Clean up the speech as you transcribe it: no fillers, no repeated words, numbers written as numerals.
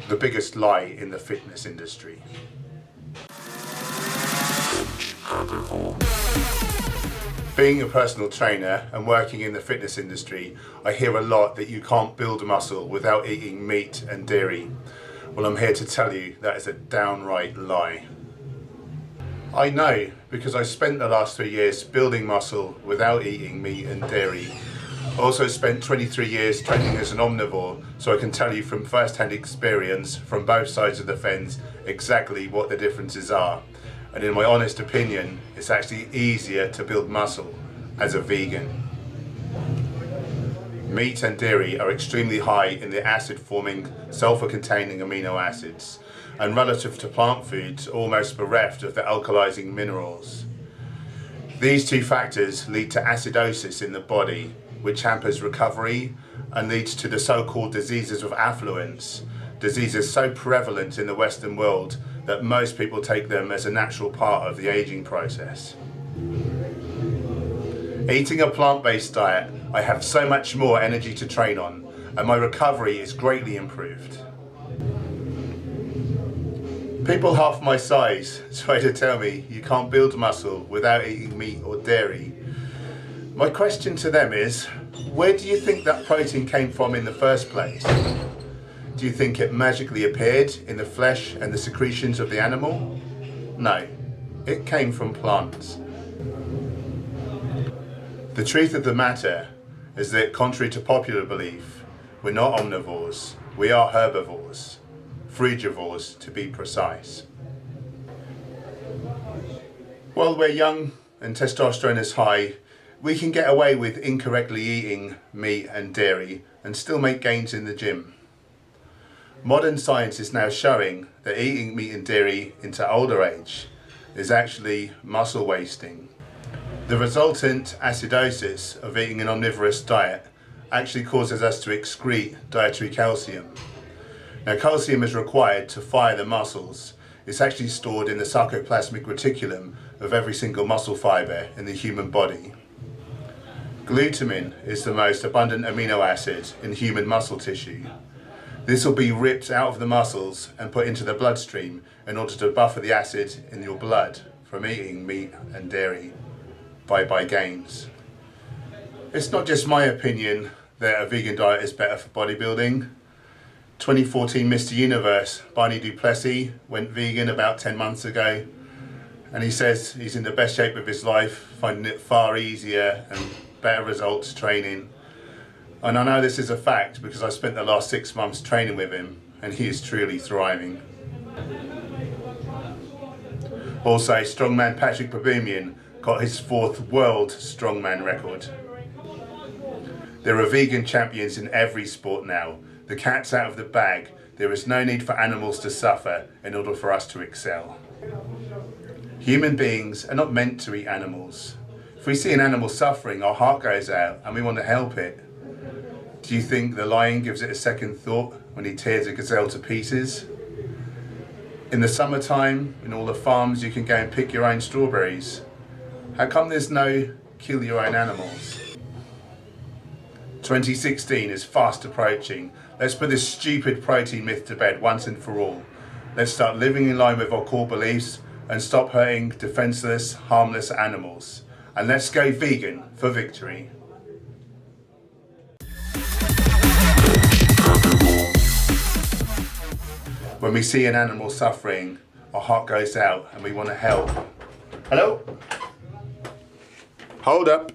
the biggest lie in the fitness industry. Being a personal trainer and working in the fitness industry, I hear a lot that you can't build muscle without eating meat and dairy. Well, I'm here to tell you that is a downright lie. I know because I spent the last 3 years building muscle without eating meat and dairy. I also spent 23 years training as an omnivore, so I can tell you from first-hand experience from both sides of the fence exactly what the differences are. And in my honest opinion, it's actually easier to build muscle as a vegan. Meat and dairy are extremely high in the acid-forming, sulfur-containing amino acids, and relative to plant foods, almost bereft of the alkalizing minerals. These two factors lead to acidosis in the body, which hampers recovery and leads to the so-called diseases of affluence, diseases so prevalent in the Western world that most people take them as a natural part of the aging process. Eating a plant-based diet, I have so much more energy to train on, and my recovery is greatly improved. People half my size try to tell me you can't build muscle without eating meat or dairy. My question to them is, where do you think that protein came from in the first place? Do you think it magically appeared in the flesh and the secretions of the animal? No, it came from plants. The truth of the matter is that, contrary to popular belief, we're not omnivores, we are herbivores, frugivores to be precise. While we're young and testosterone is high, we can get away with incorrectly eating meat and dairy and still make gains in the gym. Modern science is now showing that eating meat and dairy into older age is actually muscle wasting. The resultant acidosis of eating an omnivorous diet actually causes us to excrete dietary calcium. Now, calcium is required to fire the muscles. It's actually stored in the sarcoplasmic reticulum of every single muscle fibre in the human body. Glutamine is the most abundant amino acid in human muscle tissue. This will be ripped out of the muscles and put into the bloodstream in order to buffer the acid in your blood from eating meat and dairy by gains. It's not just my opinion that a vegan diet is better for bodybuilding. 2014 Mr. Universe, Barney Duplessis, went vegan about 10 months ago, and he says he's in the best shape of his life, finding it far easier and better results training. And I know this is a fact because I spent the last 6 months training with him, and he is truly thriving. Also, strongman Patrick Baboumian got his 4th world strongman record. There are vegan champions in every sport now. The cat's out of the bag. There is no need for animals to suffer in order for us to excel. Human beings are not meant to eat animals. If we see an animal suffering, our heart goes out and we want to help it. Do you think the lion gives it a second thought when he tears a gazelle to pieces? In the summertime, in all the farms, you can go and pick your own strawberries. How come there's no kill your own animals? 2016 is fast approaching. Let's put this stupid protein myth to bed once and for all. Let's start living in line with our core beliefs and stop hurting defenseless, harmless animals. And let's go vegan for victory. When we see an animal suffering, our heart goes out and we want to help. Hello? Hold up.